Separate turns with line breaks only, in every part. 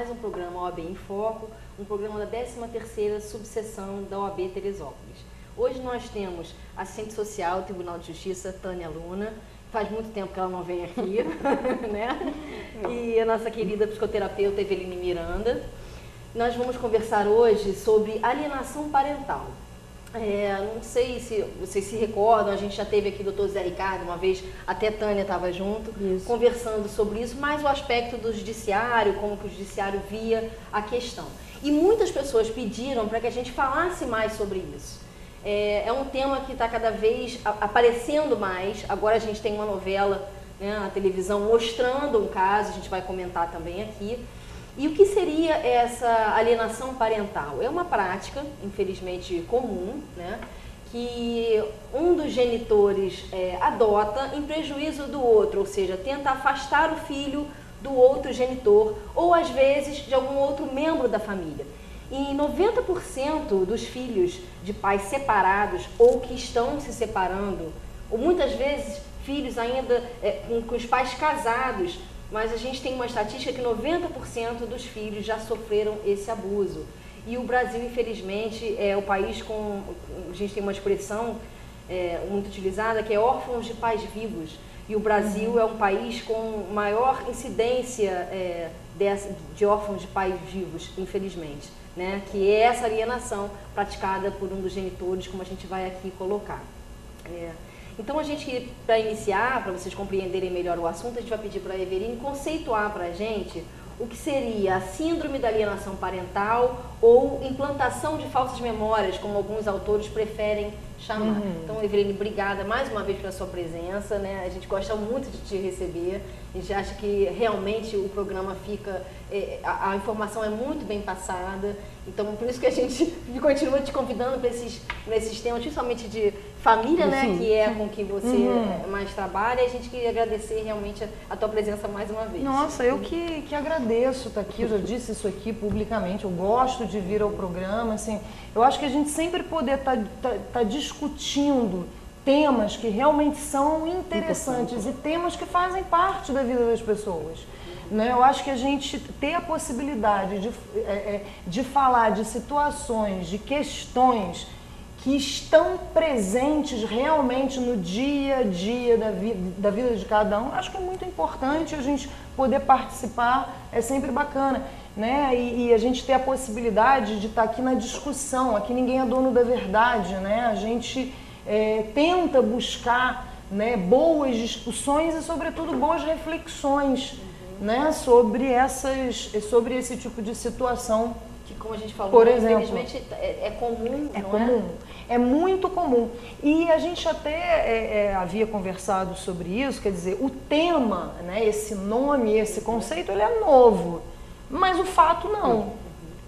mais um programa OAB em Foco, um programa da 13ª subseção da OAB Teresópolis. Hoje nós temos a assistente social do Tribunal de Justiça, Tânia Luna. Faz muito tempo que ela não vem aqui, né? E a nossa querida psicoterapeuta Eveline Miranda. Nós vamos conversar hoje sobre alienação parental. Não sei se vocês se recordam, a gente já teve aqui o Dr. Zé Ricardo uma vez, até Tânia estava junto, conversando sobre isso, mais o aspecto do judiciário, como que o judiciário via a questão. E muitas pessoas pediram para que a gente falasse mais sobre isso. É um tema que está cada vez aparecendo mais. Agora a gente tem uma novela, né, na televisão mostrando um caso, a gente vai comentar também aqui. E o que seria essa alienação parental? É uma prática, infelizmente, comum, né, que um dos genitores adota em prejuízo do outro, ou seja, tenta afastar o filho do outro genitor, ou às vezes de algum outro membro da família. E 90% dos filhos de pais separados ou que estão se separando, ou muitas vezes filhos ainda com os pais casados, mas a gente tem uma estatística que 90% dos filhos já sofreram esse abuso. E o Brasil, infelizmente, é o país com... A gente tem uma expressão muito utilizada, que é órfãos de pais vivos. E o Brasil é um país com maior incidência de órfãos de pais vivos, infelizmente, né? Que é essa alienação praticada por um dos genitores, como a gente vai aqui colocar. Então, para iniciar, para vocês compreenderem melhor o assunto, a gente vai pedir para a Eveline conceituar para a gente o que seria a síndrome da alienação parental ou implantação de falsas memórias, como alguns autores preferem chamar. Então, Eveline, obrigada mais uma vez pela sua presença, né? A gente gosta muito de te receber, a gente acha que realmente o programa fica, a informação é muito bem passada, então por isso que a gente continua te convidando para esses temas, principalmente de família, né? Que é com que você mais trabalha, e a gente queria agradecer realmente a tua presença mais uma vez.
Nossa, eu que agradeço estar aqui, eu já disse isso aqui publicamente, eu gosto de vir ao programa, assim, eu acho que a gente sempre poder tá discutindo temas que realmente são interessantes e temas que fazem parte da vida das pessoas. Né? Eu acho que a gente ter a possibilidade de falar de situações, de questões que estão presentes realmente no dia a dia da vida de cada um, acho que é muito importante a gente poder participar, é sempre bacana. Né? E a gente ter a possibilidade de estar aqui na discussão, aqui ninguém é dono da verdade, né? A gente tenta buscar, né, boas discussões e, sobretudo, boas reflexões, né, sobre esse tipo de situação.
Que, como a gente falou,
por exemplo,
infelizmente é comum,
é comum. É muito comum. E a gente até havia conversado sobre isso, quer dizer, o tema, né, esse nome, esse conceito, ele é novo, mas o fato não.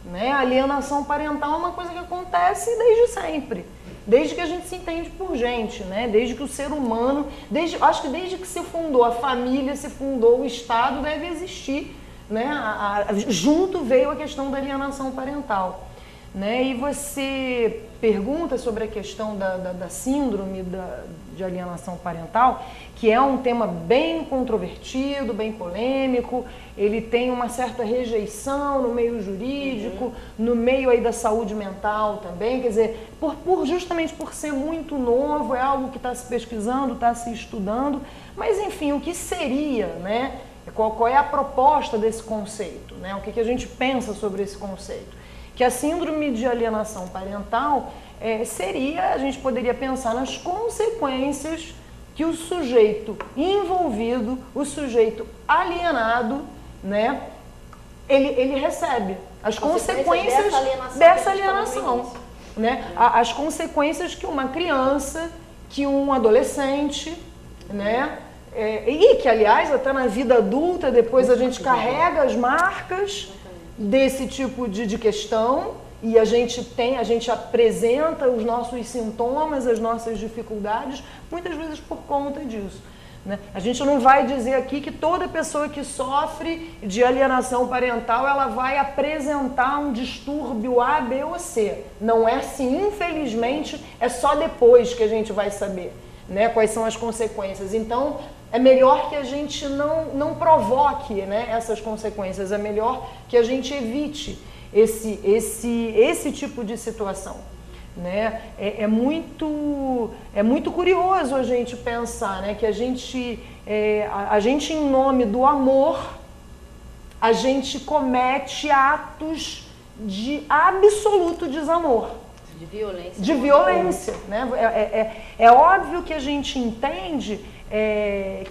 Né? A alienação parental é uma coisa que acontece desde sempre. Desde que a gente se entende por gente, né? Desde que o ser humano, acho que desde que se fundou a família, se fundou o Estado, deve existir, né? Junto veio a questão da alienação parental. Né? E você pergunta sobre a questão da síndrome de alienação parental, que é um tema bem controvertido, bem polêmico, ele tem uma certa rejeição no meio jurídico, no meio aí da saúde mental também, quer dizer, justamente por ser muito novo, é algo que está se pesquisando, está se estudando, mas enfim, o que seria, né? Qual é a proposta desse conceito, né? O que a gente pensa sobre esse conceito? Que a síndrome de alienação parental a gente poderia pensar nas consequências que o sujeito envolvido, o sujeito alienado, né, ele recebe. As consequências dessa alienação. Né? As consequências que uma criança, que um adolescente, né, e que, aliás, até na vida adulta, depois a gente carrega as marcas desse tipo de questão, e a gente apresenta os nossos sintomas, as nossas dificuldades, muitas vezes por conta disso. Né? A gente não vai dizer aqui que toda pessoa que sofre de alienação parental, ela vai apresentar um distúrbio A, B ou C. Não é assim, infelizmente, é só depois que a gente vai saber, né, quais são as consequências. Então, É melhor que a gente não provoque, né, essas consequências, é melhor que a gente evite esse tipo de situação. Né? É muito curioso a gente pensar, né, que a gente em nome do amor, a gente comete atos de absoluto desamor.
De violência.
De violência. Né? É óbvio que a gente entende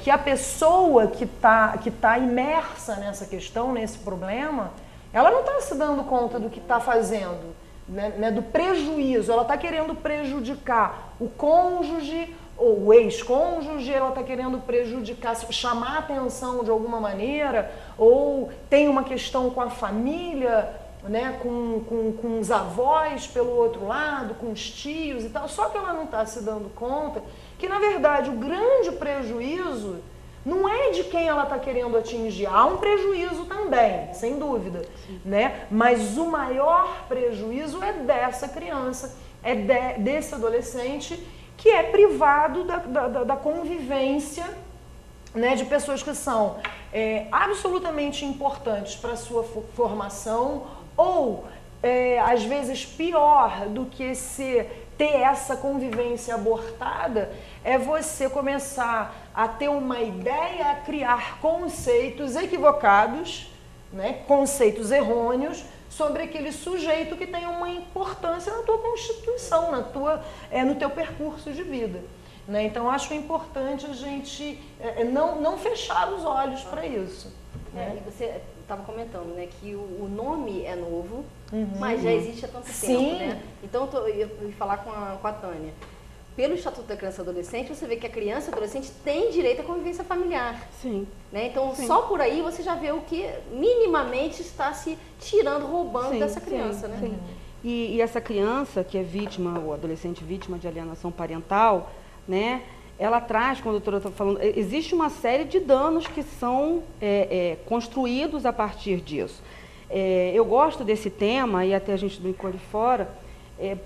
que a pessoa que tá imersa nessa questão, nesse problema, ela não está se dando conta do que está fazendo. Né, do prejuízo, ela está querendo prejudicar o cônjuge ou o ex-cônjuge, ela está querendo prejudicar, chamar a atenção de alguma maneira, ou tem uma questão com a família, né, com os avós pelo outro lado, com os tios e tal, só que ela não está se dando conta que, na verdade, o grande prejuízo não é de quem ela está querendo atingir. Há um prejuízo também, sem dúvida, né? Mas o maior prejuízo é dessa criança, desse adolescente que é privado da convivência, né, de pessoas que são absolutamente importantes para a sua formação, ou às vezes pior do que ter essa convivência abortada, é você começar a ter uma ideia, a criar conceitos equivocados, né, conceitos errôneos sobre aquele sujeito que tem uma importância na tua constituição, no teu percurso de vida. Né? Então, acho importante a gente não fechar os olhos para isso. Né?
E você estava comentando, né, que o nome é novo, mas já existe há tanto tempo, né? Então, eu ia falar com a Tânia. Pelo Estatuto da Criança e Adolescente, você vê que a criança e adolescente tem direito à convivência familiar.
Sim.
Né? Então, só por aí você já vê o que minimamente está se tirando, roubando dessa criança. Né?
Sim. E essa criança que é vítima, ou adolescente vítima de alienação parental, né, ela traz, como a doutora está falando, existe uma série de danos que são construídos a partir disso. Eu gosto desse tema, e até a gente brincou ali fora,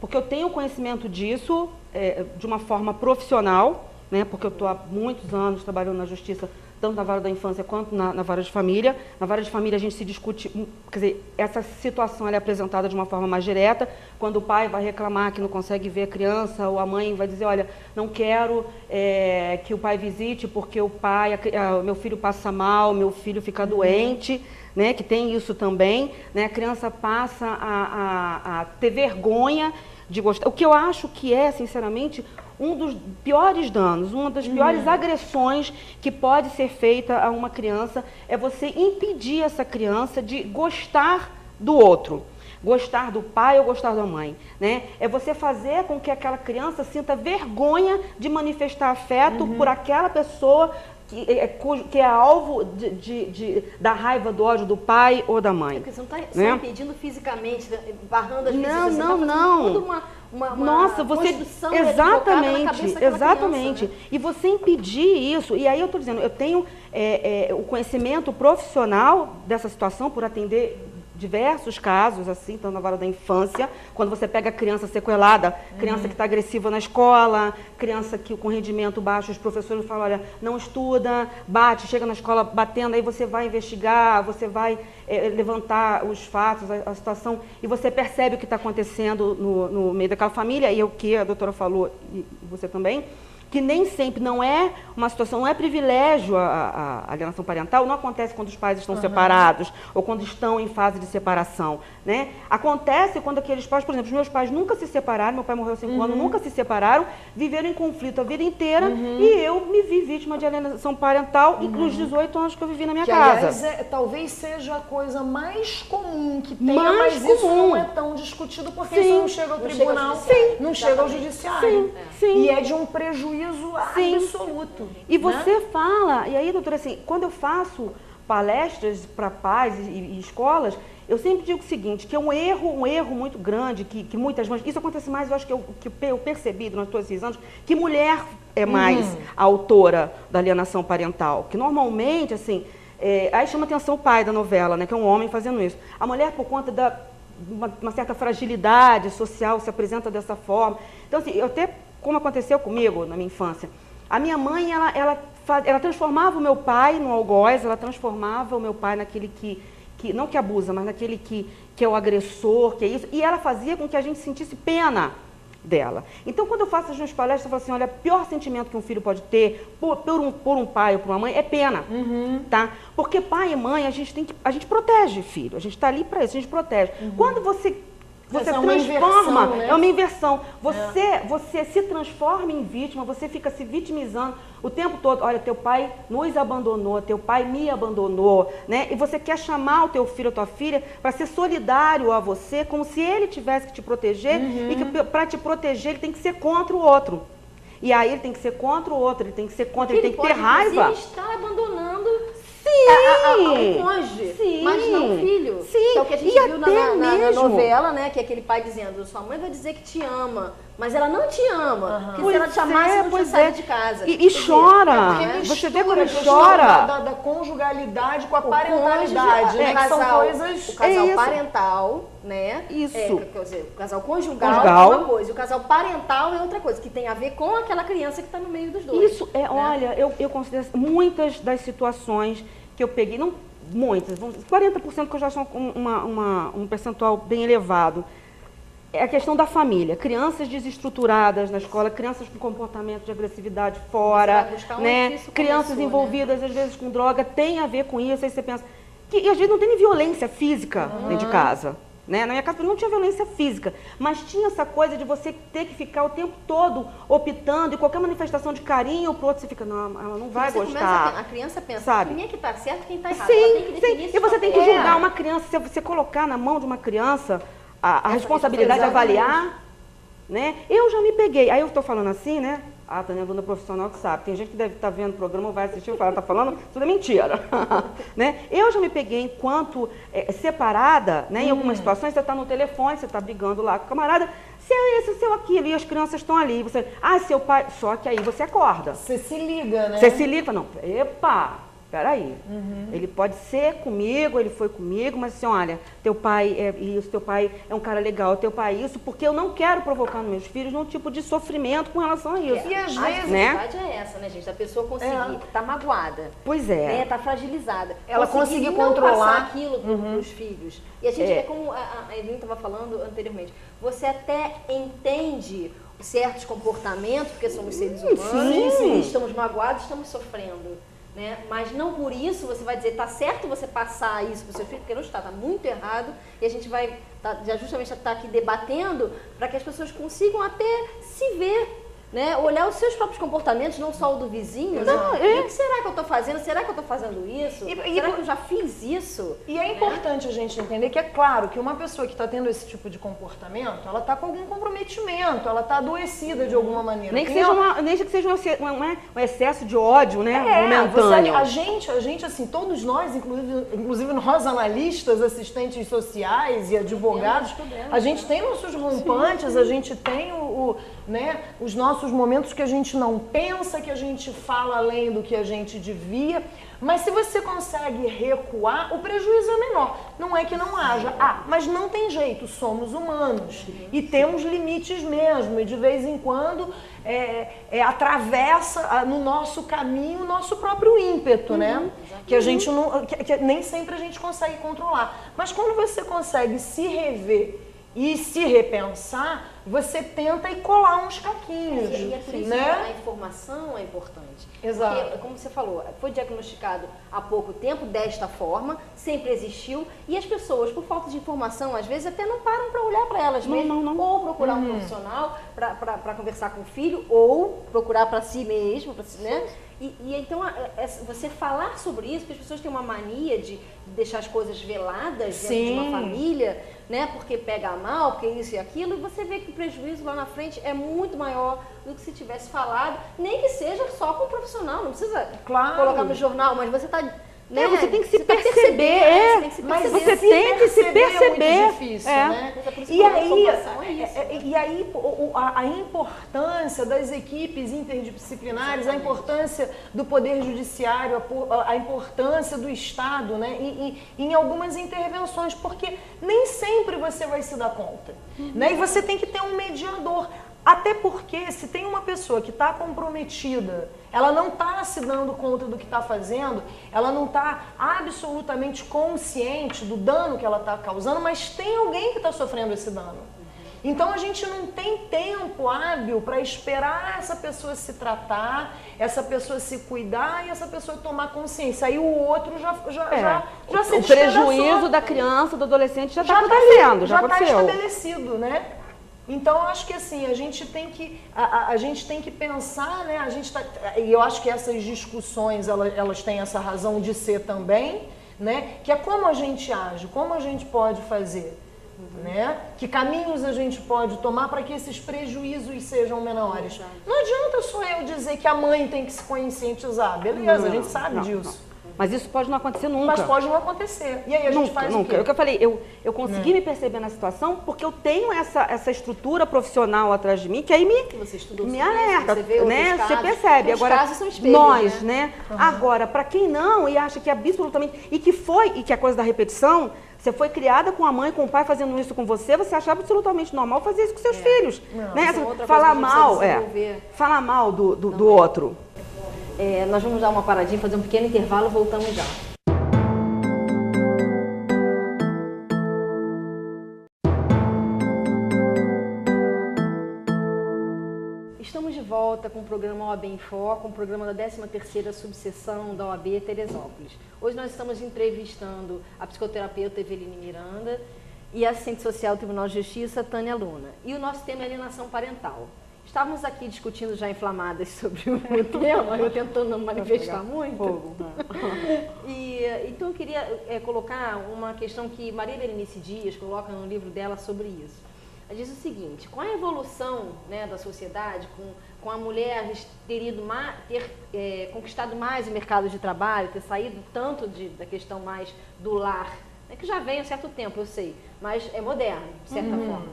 porque eu tenho conhecimento disso de uma forma profissional, né, porque eu estou há muitos anos trabalhando na justiça, tanto na vara da infância quanto na vara de família. Na vara de família a gente se discute, quer dizer, essa situação ela é apresentada de uma forma mais direta, quando o pai vai reclamar que não consegue ver a criança, ou a mãe vai dizer, olha, não quero que o pai visite porque o meu filho passa mal, meu filho fica doente, né, que tem isso também, né, a criança passa a ter vergonha de gostar. O que eu acho que sinceramente, um dos piores danos, uma das piores agressões que pode ser feita a uma criança é você impedir essa criança de gostar do outro, gostar do pai ou gostar da mãe, né? É você fazer com que aquela criança sinta vergonha de manifestar afeto por aquela pessoa que é alvo da raiva, do ódio do pai ou da mãe.
Porque você não está impedindo fisicamente, barrando as visitas.
Não. Nossa, você exatamente. Criança, né? E você impedir isso. E aí eu estou dizendo, eu tenho o conhecimento profissional dessa situação por atender diversos casos, assim, tanto na vara da infância, quando você pega a criança sequelada, criança que está agressiva na escola, criança que com rendimento baixo, os professores falam, olha, não estuda, bate, chega na escola batendo, aí você vai investigar, você vai levantar os fatos, a situação, e você percebe o que está acontecendo no meio daquela família, e o que a doutora falou, e você também, que nem sempre não é uma situação, não é privilégio a alienação parental, não acontece quando os pais estão separados ou quando estão em fase de separação, né? Acontece quando aqueles pais, por exemplo, os meus pais nunca se separaram, meu pai morreu há 5 anos, nunca se separaram, viveram em conflito a vida inteira e eu me vi vítima de alienação parental nos 18 anos que eu vivi na minha casa.
Aliás, talvez seja a coisa mais comum que tenha, mas isso não é tão discutido porque isso não chega ao tribunal, não chega ao judiciário.
Sim.
E é de um prejuízo absoluto.
E você fala, e aí, doutora, assim, quando eu faço palestras para pais e escolas, eu sempre digo o seguinte, que é um erro muito grande, que muitas mães, isso acontece mais, eu acho que eu percebi durante todos esses anos, que mulher é mais a autora da alienação parental, que normalmente, assim, aí chama atenção o pai da novela, né, que é um homem fazendo isso. A mulher, por conta uma certa fragilidade social, se apresenta dessa forma. Então, assim, como aconteceu comigo na minha infância, A minha mãe, ela transformava o meu pai no algoz, ela transformava o meu pai naquele que não que abusa, mas naquele que é o agressor, que é isso. E ela fazia com que a gente sentisse pena dela. Então, quando eu faço as minhas palestras, eu falo assim, olha, o pior sentimento que um filho pode ter por um pai ou por uma mãe é pena, tá? Porque pai e mãe, a gente protege filho, a gente está ali para isso, a gente protege. Quando você transforma, inversão, né? É uma inversão. Você se transforma em vítima, você fica se vitimizando o tempo todo. Olha, teu pai nos abandonou, teu pai me abandonou, né? E você quer chamar o teu filho ou tua filha para ser solidário a você, como se ele tivesse que te proteger, e que para te proteger ele tem que ser contra o outro. E aí ele tem que ser contra o outro, ele tem que ser contra, ele tem que ter raiva.
Ele está abandonando
o
cônjuge, mas não o filho.
Sim.
Que é o que a gente viu na novela, né? Que é aquele pai dizendo, sua mãe vai dizer que te ama, mas ela não te ama. Porque se ela te amasse, não tinha saído de casa.
E chora.
Você vê quando ele chora. Da conjugalidade com a parentalidade, né? Que são coisas...
O casal parental, né?
Isso.
Quer dizer, o casal conjugal é uma coisa, e o casal parental é outra coisa, que tem a ver com aquela criança que está no meio dos dois.
Isso, olha, eu considero muitas das situações que eu peguei, não muitas, 40% que eu já acho um percentual bem elevado, é a questão da família. Crianças desestruturadas na escola, crianças com comportamento de agressividade fora, né? Crianças envolvidas, às vezes, com droga, tem a ver com isso. Aí você pensa que às vezes não tem nem violência física dentro de casa. Né? Na minha casa não tinha violência física, mas tinha essa coisa de você ter que ficar o tempo todo optando, e qualquer manifestação de carinho pro outro, você fica, não, ela não vai gostar.
A criança pensa,
sabe?
Quem é que tá certo, quem tá errado.
Sim. E você tem que julgar uma criança, se você colocar na mão de uma criança a responsabilidade de avaliar, né? Eu já me peguei, aí eu tô falando assim, né? Ah, Tânia, aluna profissional que sabe. Tem gente que deve estar vendo o programa, vai assistir e falar, tá falando, tudo é mentira. Né? Eu já me peguei enquanto separada, né? Em algumas situações, você está no telefone, você está brigando lá com o camarada, seu isso, seu aquilo, e as crianças estão ali. Você, seu pai, só que aí você acorda.
Você se liga, né?
Você se liga, não, epa, peraí, ele pode ser comigo, ele foi comigo, mas assim, olha, teu pai é isso, teu pai é um cara legal, teu pai é isso, porque eu não quero provocar nos meus filhos nenhum tipo de sofrimento com relação a isso.
E às vezes, né? A dificuldade é essa, né, gente? A pessoa conseguir, tá magoada.
Pois é.
Né, tá fragilizada.
Ela conseguir controlar
passar aquilo pros filhos. E a gente, é como a Evelyn estava falando anteriormente, você até entende certos comportamentos, porque somos seres humanos, e estamos magoados, estamos sofrendo. Né? Mas não por isso você vai dizer, tá certo você passar isso para o seu filho, porque não está, tá muito errado, e a gente vai justamente estar aqui debatendo para que as pessoas consigam até se ver, né? Olhar os seus próprios comportamentos, não só o do vizinho. Não, o que será que eu estou fazendo? Será que eu estou fazendo isso? Será que eu já fiz isso?
E é importante a gente entender que é claro que uma pessoa que está tendo esse tipo de comportamento, ela está com algum comprometimento, ela está adoecida de alguma maneira.
Nem que seja um excesso de ódio, né? Momentâneo.
A gente, assim, todos nós, inclusive nós analistas, assistentes sociais e advogados, a gente tem nossos rompantes, a gente tem né, os nossos momentos que a gente não pensa, que a gente fala além do que a gente devia, mas se você consegue recuar, o prejuízo é menor. Não é que não haja, mas não tem jeito, somos humanos e temos limites mesmo, e de vez em quando atravessa no nosso caminho o nosso próprio ímpeto, né? Que a gente não, que nem sempre a gente consegue controlar. Mas quando você consegue se rever e se repensar, você tenta ir colar uns caquinhos.
E é por isso,
né?
Que a informação é importante.
Exato.
Porque, como você falou, foi diagnosticado há pouco tempo, desta forma, sempre existiu, e as pessoas, por falta de informação, às vezes até não param para olhar para elas mesmas, ou procurar um profissional para conversar com o filho, ou procurar para si mesmo, né? E então, você falar sobre isso, porque as pessoas têm uma mania de deixar as coisas veladas dentro de uma família, né? Porque pega mal, porque isso e aquilo, e você vê que o prejuízo lá na frente é muito maior do que se tivesse falado, nem que seja só com o profissional, não precisa colocar no jornal, mas você está... Né?
Você tem que se perceber,
mas
você tem que se perceber.
É muito difícil, né? E aí a importância das equipes interdisciplinares, a importância do Poder Judiciário, a importância do Estado, né? E em algumas intervenções, porque nem sempre você vai se dar conta, né? E você tem que ter um mediador. Até porque se tem uma pessoa que está comprometida, ela não está se dando conta do que está fazendo, ela não está absolutamente consciente do dano que ela está causando, mas tem alguém que está sofrendo esse dano. Então a gente não tem tempo hábil para esperar essa pessoa se tratar, essa pessoa se cuidar e essa pessoa tomar consciência. Aí o outro já se
o prejuízo da criança, do adolescente já está acontecendo, já
está estabelecido, né? Então eu acho que assim, a gente tem que pensar, né? E eu acho que essas discussões elas têm essa razão de ser também, né? Que é como a gente age, como a gente pode fazer. Né? Que caminhos a gente pode tomar para que esses prejuízos sejam menores. Não adianta só eu dizer que a mãe tem que se conscientizar, beleza, a gente sabe disso.
Não. Mas isso pode não acontecer nunca.
Mas pode não acontecer. E aí a gente faz o quê?
É o que eu falei, eu consegui me perceber na situação porque eu tenho essa estrutura profissional atrás de mim que aí me alerta,
você vê
né?
Casos,
você percebe.
os
Agora,
casos são espelhos,
nós, né? Agora, para quem não e acha que é absolutamente... E que a coisa da repetição... Você foi criada com a mãe, com o pai fazendo isso com você acha absolutamente normal fazer isso com seus filhos.
Não,
né?
Falar
mal do outro.
Nós vamos dar uma paradinha, fazer um pequeno intervalo, voltamos já. Estamos de volta com o programa OAB em Foco, um programa da 13ª subseção da OAB Teresópolis. Hoje nós estamos entrevistando a psicoterapeuta Eveline Miranda e a assistente social do Tribunal de Justiça, Tânia Luna. E o nosso tema é alienação parental. Estávamos aqui discutindo já inflamadas sobre o tema, eu tentando não manifestar muito. Então eu queria colocar uma questão que Maria Berenice Dias coloca no livro dela sobre isso. Ela diz o seguinte: com a evolução, né, da sociedade, com a mulher ter conquistado mais o mercado de trabalho, ter saído tanto da questão mais do lar, né, que já vem há certo tempo, eu sei, mas é moderno, de certa forma.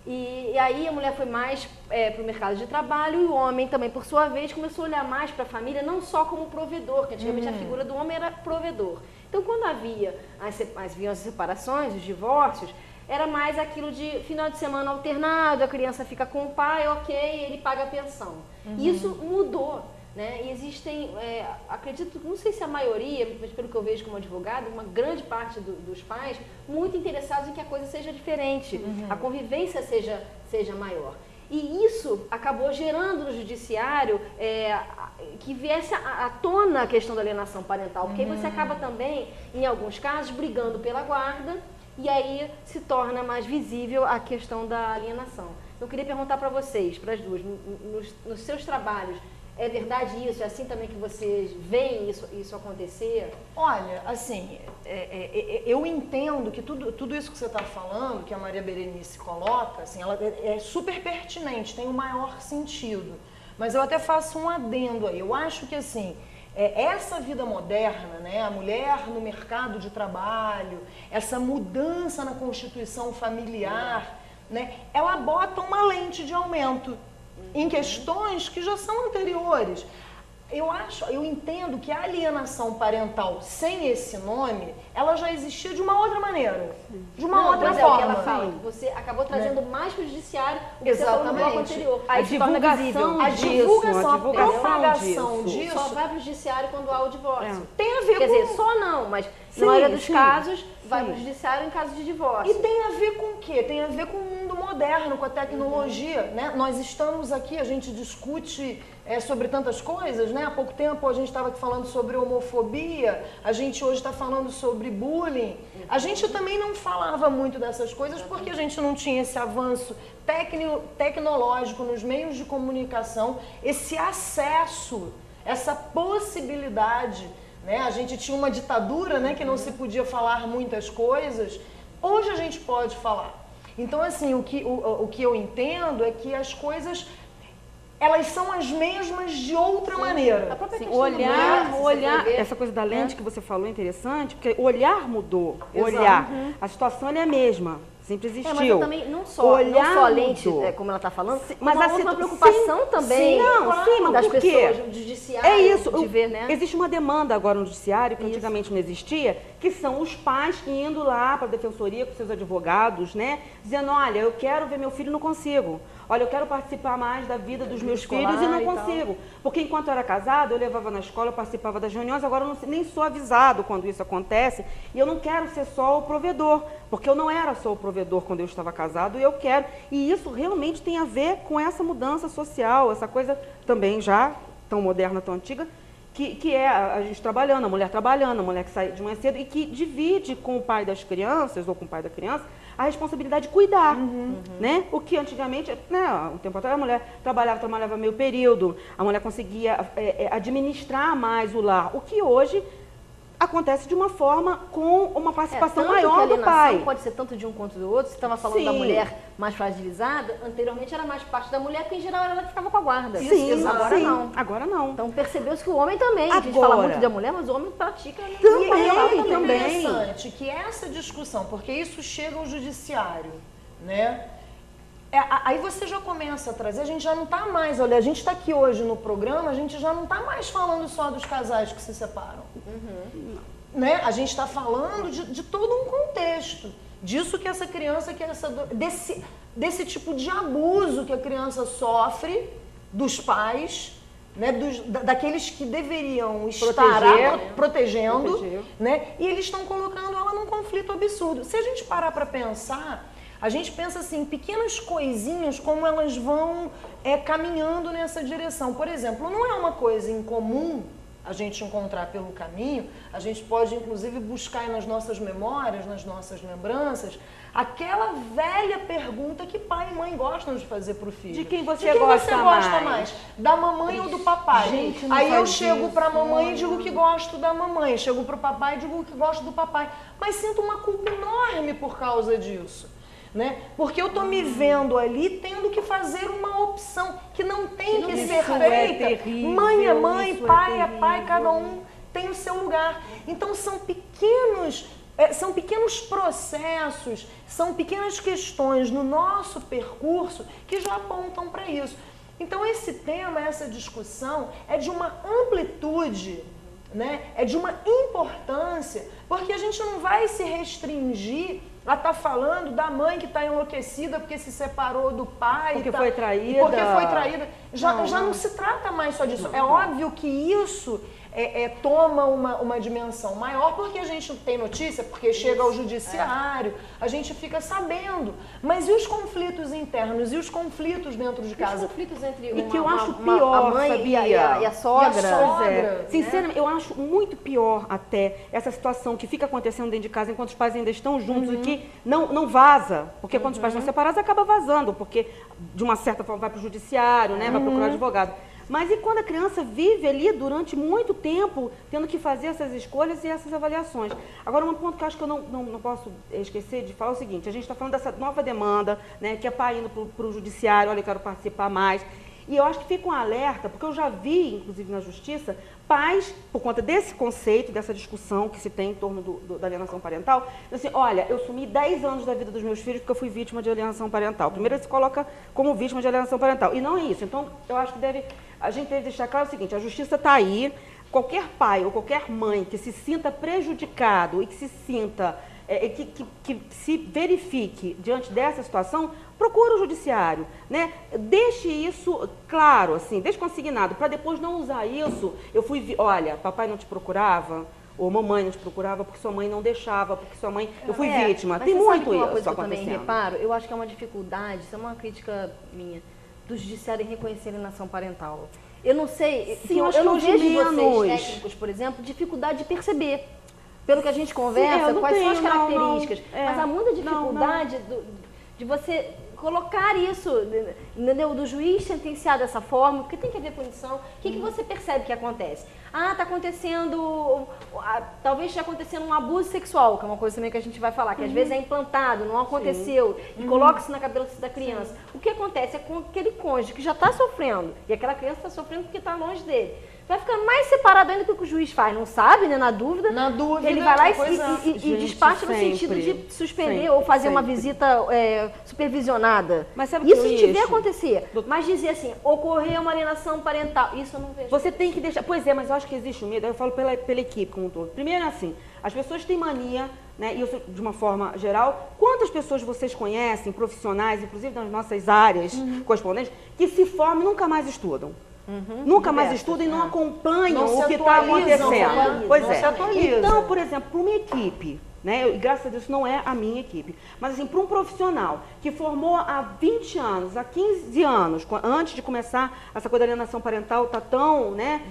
E aí a mulher foi mais para o mercado de trabalho e o homem também, por sua vez, começou a olhar mais para a família, não só como provedor, que antigamente a figura do homem era provedor. Então, quando haviam as separações, os divórcios, era mais aquilo de final de semana alternado, a criança fica com o pai, ok, ele paga a pensão. Isso mudou, né? E existem, acredito, não sei se a maioria, mas pelo que eu vejo como advogado, uma grande parte dos pais muito interessados em que a coisa seja diferente, a convivência seja maior. E isso acabou gerando no judiciário que viesse à tona a questão da alienação parental, porque aí você acaba também, em alguns casos, brigando pela guarda, e aí se torna mais visível a questão da alienação. Eu queria perguntar para vocês, para as duas, nos seus trabalhos, é verdade isso? É assim também que vocês veem isso acontecer?
Olha, assim, eu entendo que tudo isso que você está falando, que a Maria Berenice coloca, assim, ela é super pertinente, tem o maior sentido. Mas eu até faço um adendo aí. Eu acho que, assim, essa vida moderna, né, a mulher no mercado de trabalho, essa mudança na constituição familiar, né, ela bota uma lente de aumento em questões que já são anteriores. Eu entendo que a alienação parental sem esse nome, ela já existia de uma outra maneira, de uma outra forma.
O que ela fala, que você acabou trazendo mais para o judiciário o que você falou no bloco anterior.
A divulgação
a propagação disso
só vai para o judiciário quando há o divórcio.
Tem a ver
Quer dizer, só não, mas na maioria dos casos vai para o judiciário em caso de divórcio.
E tem a ver com o quê? Tem a ver com o mundo moderno, com a tecnologia, né? Nós estamos aqui, a gente discute sobre tantas coisas, né? Há pouco tempo a gente estava aqui falando sobre homofobia, a gente hoje está falando sobre bullying. A gente também não falava muito dessas coisas porque a gente não tinha esse avanço tecnológico nos meios de comunicação, esse acesso, essa possibilidade, né? A gente tinha uma ditadura, né, que não se podia falar muitas coisas. Hoje a gente pode falar. Então, assim, o que eu entendo é que as coisas, elas são as mesmas de outra maneira.
A própria questão
o olhar, essa coisa da lente que você falou é interessante, porque o olhar mudou. O olhar. A situação é a mesma. Sempre existiu.
Mas eu também, não só a lente, como ela está falando, mas uma preocupação também
mas
das
por quê?
pessoas, do judiciário,
é isso,
de ver, né?
Existe uma demanda agora no judiciário, que antigamente não existia, que são os pais indo lá para a defensoria com seus advogados, né? Dizendo, olha, eu quero ver meu filho, não consigo. olha, eu quero participar mais da vida dos meus
escolar
filhos e não
e tal.
consigo. Porque enquanto eu era casada, eu levava na escola, eu participava das reuniões, agora eu nem sou avisado quando isso acontece, e eu não quero ser só o provedor, porque eu não era só o provedor quando eu estava casado, e eu quero. E isso realmente tem a ver com essa mudança social, essa coisa também já tão moderna, tão antiga, que é a gente trabalhando, a mulher que sai de manhã cedo e que divide com o pai das crianças, ou com o pai da criança, a responsabilidade de cuidar, né? O que antigamente, né, um tempo atrás, a mulher trabalhava meio período, a mulher conseguia administrar mais o lar, o que hoje acontece de uma forma com uma participação maior do pai.
Pode ser tanto de um quanto do outro. Você estava falando da mulher mais fragilizada, anteriormente era mais parte da mulher, porque em geral era ela que ficava com a guarda. Agora não.
Agora não.
Então percebeu-se que o homem também, a gente fala muito da mulher, mas o homem pratica. Né?
Também. É interessante que essa discussão, porque isso chega ao judiciário, né? Aí você já começa a trazer, a gente já não está mais, olha, a gente está aqui hoje no programa, a gente já não está mais falando só dos casais que se separam. Né? A gente está falando de todo um contexto, disso que essa criança, desse tipo de abuso que a criança sofre dos pais, né? Daqueles que deveriam estar protegendo. Né? E eles estão colocando ela num conflito absurdo. Se a gente parar para pensar, a gente pensa assim, pequenas coisinhas, como elas vão caminhando nessa direção. Por exemplo, não é uma coisa incomum a gente encontrar pelo caminho, a gente pode inclusive buscar aí nas nossas memórias, nas nossas lembranças, aquela velha pergunta que pai e mãe gostam de fazer para o filho.
De quem você gosta mais?
Da mamãe ou do papai? Aí eu chego para a mamãe e digo que gosto da mamãe, chego para o papai e digo que gosto do papai, mas sinto uma culpa enorme por causa disso. Né? Porque eu estou me vendo ali tendo que fazer uma opção que não tem que ser feita.
Terrível,
mãe é mãe, pai é pai, cada um tem o seu lugar. Então são pequenos processos, são pequenas questões no nosso percurso que já apontam para isso. Então esse tema, essa discussão é de uma amplitude, né? É de uma importância, porque a gente não vai se restringir a estar falando da mãe que está enlouquecida porque se separou do pai.
Porque foi traída.
Porque foi traída. Já não se trata mais só disso. É óbvio que isso toma uma dimensão maior, porque a gente tem notícia, porque chega ao judiciário, a gente fica sabendo. Mas e os conflitos internos? E os conflitos dentro de casa?
Os conflitos entre
que eu acho pior,
a mãe
sabia?
E a sogra.
Sinceramente, eu acho muito pior até essa situação que fica acontecendo dentro de casa enquanto os pais ainda estão juntos e que não vaza. Porque quando os pais estão separados, acaba vazando, porque de uma certa forma vai para o judiciário, né? Vai procurar advogado. Mas e quando a criança vive ali durante muito tempo, tendo que fazer essas escolhas e essas avaliações? Agora, um ponto que eu acho que eu não posso esquecer de falar é o seguinte, a gente está falando dessa nova demanda, né, que é pai indo para o judiciário, olha, eu quero participar mais. E eu acho que fica um alerta, porque eu já vi, inclusive na justiça, pais, por conta desse conceito, dessa discussão que se tem em torno da alienação parental, assim, olha, eu sumi 10 anos da vida dos meus filhos porque eu fui vítima de alienação parental. Primeiro ele se coloca como vítima de alienação parental. E não é isso. Então, eu acho que a gente deve deixar claro o seguinte, a justiça está aí, qualquer pai ou qualquer mãe que se sinta prejudicado e que se sinta, que se verifique diante dessa situação, procura o judiciário, né? Deixe isso claro, assim, deixe consignado, para depois não usar isso. Olha, papai não te procurava, ou mamãe não te procurava porque sua mãe não deixava, porque sua mãe, eu fui vítima. Tem muito isso acontecendo.
Eu também reparo, eu acho que é uma dificuldade, isso é uma crítica minha, do judiciário em reconhecer a alienação parental. Eu não sei,
sim,
eu não vejo vocês técnicos, por exemplo, dificuldade de perceber. Pelo que a gente conversa, quais são as características. Mas há muita dificuldade de você colocar isso, entendeu? Do juiz sentenciar dessa forma, porque tem que haver punição. O que você percebe que acontece? Está acontecendo, talvez esteja acontecendo um abuso sexual, que é uma coisa também que a gente vai falar, que às vezes é implantado, não aconteceu, e coloca isso na cabeça da criança. O que acontece é com aquele cônjuge que já está sofrendo, e aquela criança está sofrendo porque está longe dele. Vai ficar mais separado ainda do que o juiz faz, não sabe, né? Na dúvida, ele vai lá e despacha no sentido de suspender ou fazer uma visita supervisionada nada.
Mas sabe
isso
que
se tiver
isso?
acontecer. Mas dizer assim, ocorreu uma alienação parental, isso eu não vejo.
Você tem que deixar... Pois é, mas eu acho que existe um medo, eu falo pela equipe como um todo. Primeiro assim, as pessoas têm mania, né, isso de uma forma geral, quantas pessoas vocês conhecem, profissionais, inclusive nas nossas áreas correspondentes, que se formam e nunca mais estudam? Nunca mais estudam e não acompanham
Não
o que está acontecendo. Pois
não
é.
se atualizam.
Então, por exemplo, para uma equipe, né, e graças a Deus não é a minha equipe, mas assim, para um profissional que formou há 20 anos, há 15 anos, antes de começar essa coisa da alienação parental, tá tão, né?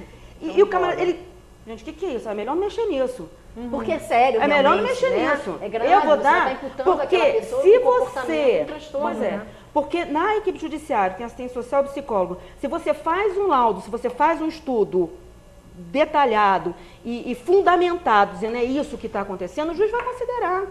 E o camarada, ele... Gente, o que é isso? É melhor não mexer nisso.
Porque é sério,
É melhor não
realmente,
mexer
né?
nisso.
É grave,
Eu vou
você
dar,
tá imputando
porque
aquela pessoa
se
com comportamento,
você...
com transtorno,
Pois é.
né?
Porque na equipe judiciária, tem assistente social e psicólogo, se você faz um laudo, se você faz um estudo detalhado e fundamentado, dizendo é isso que está acontecendo, o juiz vai considerar.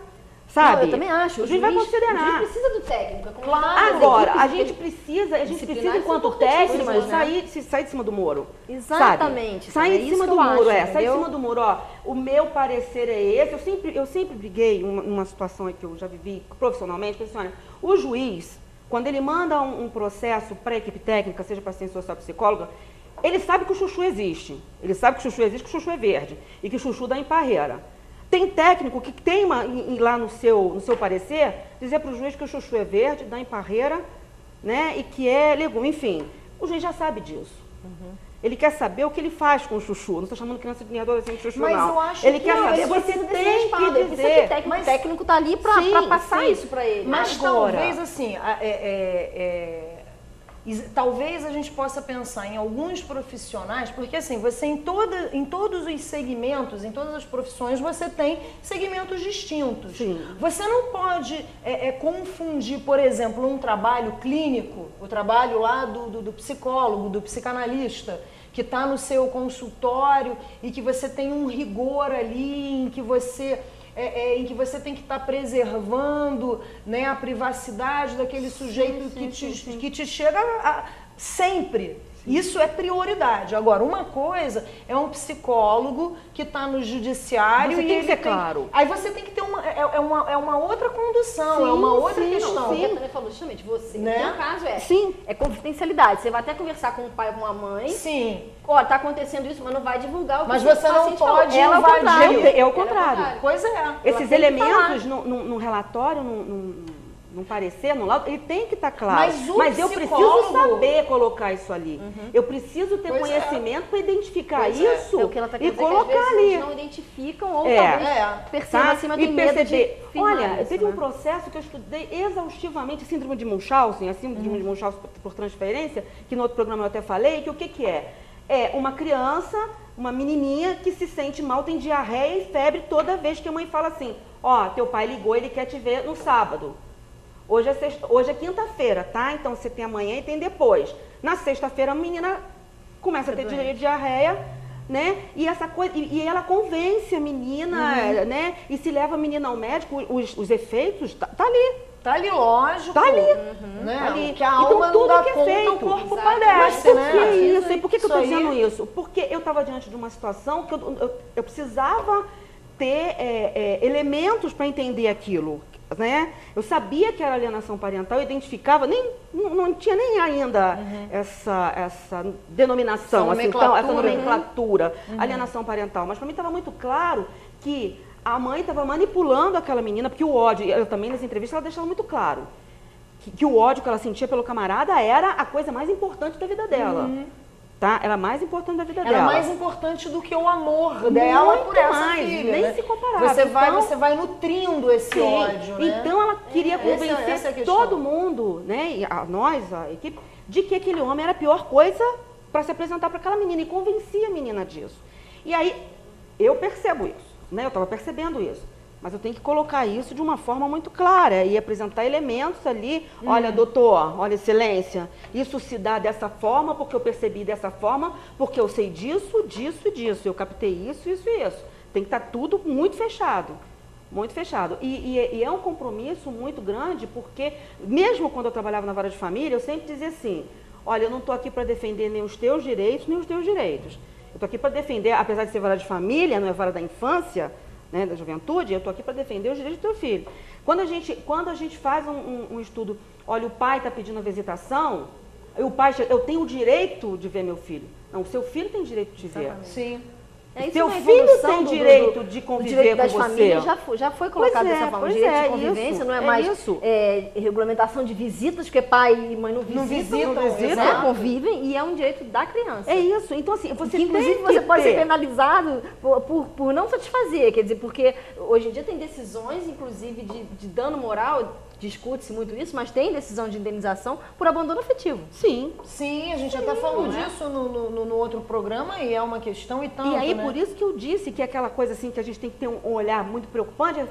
Sabe?
Não, eu também acho.
O juiz vai considerar.
O juiz precisa do técnico.
Claro.
Agora, a gente precisa
disciplinares
enquanto
são
técnico,
importantíssimas, né?
sair de cima do muro.
Exatamente.
Sabe? Sair de cima do muro, sair de
entendeu?
cima do muro, ó. O meu parecer é esse. Eu sempre briguei numa situação que eu já vivi profissionalmente, porque, olha, o juiz, quando ele manda um processo para a equipe técnica, seja para assistente social ou psicóloga, ele sabe que o chuchu existe. Ele sabe que o chuchu existe, que o chuchu é verde e que o chuchu dá em parreira. Tem técnico que tem lá no seu parecer, dizer para o juiz que o chuchu é verde, dá em parreira, né, e que é legume. Enfim, o juiz já sabe disso. Ele quer saber o que ele faz com o chuchu. Não estou chamando criança de adolescente de chuchu,
Mas
não.
eu acho
ele
que
quer
não,
saber,
Ele
você
precisa desse
tem
respaldo,
que
ele precisa
dizer.
que o técnico está ali para passar
sim.
isso para ele.
Mas
Agora.
talvez, assim, talvez a gente possa pensar em alguns profissionais, porque assim, você em todos os segmentos, em todas as profissões, você tem segmentos distintos.
Sim.
Você não pode confundir, por exemplo, um trabalho clínico, o trabalho lá do psicólogo, do psicanalista, que está no seu consultório e que você tem um rigor ali em que você tem que estar preservando, né, a privacidade daquele sujeito que te chega sempre. Isso é prioridade. Agora, uma coisa é um psicólogo que está no judiciário
Você
e
tem que
ele
ser claro.
Aí você tem que ter uma outra condução,
Sim,
é uma outra
sim,
questão.
Porque a Tânia falou justamente, você,
Né?
no teu caso
Sim.
é confidencialidade. Você vai até conversar com o pai ou com a mãe.
Sim.
Ó, tá acontecendo isso, mas não vai divulgar o que
Mas
o
você não
paciente falou.
pode
Ela é o
invadir.
contrário.
É o contrário.
Pois é.
Esses
tem que
elementos num relatório, num parecer, num laudo, ele tem que estar claro.
Mas
eu
psicólogo-
preciso saber colocar isso ali. Eu preciso ter
Pois é.
conhecimento para identificar
Pois é.
isso
É o que ela tá
e
querendo dizer,
colocar
que às vezes
ali.
eles não identificam ou
É.
talvez percebam
Tá?
acima
E
tem medo
perceber.
de firmar
Olha,
isso,
teve um
né?
processo que eu estudei exaustivamente, síndrome de Munchausen, a síndrome de Munchausen por transferência, que no outro programa eu até falei, que o que é? É uma criança, uma menininha que se sente mal, tem diarreia e febre toda vez que a mãe fala assim, ó, teu pai ligou, ele quer te ver no sábado. Hoje é quinta-feira, tá? Então você tem amanhã e tem depois. Na sexta-feira a menina começa a ter diarreia, né? E essa coisa, e ela convence a menina, né? E se leva a menina ao médico, os efeitos, tá ali.
Tá ali, lógico.
Tá ali.
Né?
Tá ali.
Que a
Então,
alma
tudo
não dá
que é
conta,
feito.
o corpo
Exato.
padece,
Mas por
né?
que isso? E por que eu estou
Isso aí-
dizendo isso? Porque eu estava diante de uma situação que eu precisava ter elementos para entender aquilo, né? Eu sabia que era alienação parental, eu identificava, não tinha nem ainda essa denominação,
Essa
essa
nomenclatura,
nomenclatura, alienação parental. Mas para mim estava muito claro que a mãe estava manipulando aquela menina, porque o ódio, eu também nas entrevistas ela deixava muito claro, que o ódio que ela sentia pelo camarada era a coisa mais importante da vida dela. Tá? Era a mais importante da vida
Era
dela.
mais importante do que o amor dela
Muito
por essa
mais,
filha,
nem
né?
se comparava.
Você vai nutrindo esse
Sim.
ódio, né?
Então ela queria convencer
essa é a questão.
todo mundo, né, e nós, a equipe, de que aquele homem era a pior coisa para se apresentar para aquela menina e convencia a menina disso. E aí eu percebo isso, né? Eu estava percebendo isso. Mas eu tenho que colocar isso de uma forma muito clara e apresentar elementos ali. Olha, doutor, olha, excelência, isso se dá dessa forma porque eu percebi dessa forma, porque eu sei disso, disso e disso. Eu captei isso, isso e isso. Tem que estar tudo muito fechado. Muito fechado. E é um compromisso muito grande porque, mesmo quando eu trabalhava na vara de família, eu sempre dizia assim, olha, eu não estou aqui para defender nem os teus direitos, nem os teus direitos. Eu estou aqui para defender, apesar de ser vara de família, não é vara da infância, né, da juventude, eu estou aqui para defender os direitos do teu filho. Quando a gente faz um estudo olha, o pai está pedindo a visitação, o pai, eu tenho o direito de ver meu filho. Não, o seu filho tem direito de te ver.
Sim.
Seu filho tem direito de conviver com você.
Famílias já foi colocado dessa forma. Direito de convivência
isso,
não é mais regulamentação de visitas, porque pai e mãe não visitam, né? Convivem, e é um direito da criança.
É isso. Então, assim, você
inclusive você pode ser penalizado por não satisfazer. Quer dizer, porque hoje em dia tem decisões, inclusive, de dano moral. Discute-se muito isso, mas tem decisão de indenização por abandono afetivo.
Sim, a gente até falou disso no outro programa e é uma questão e tanto,
E aí,
né?
por isso que eu disse que é aquela coisa assim que a gente tem que ter um olhar muito preocupante.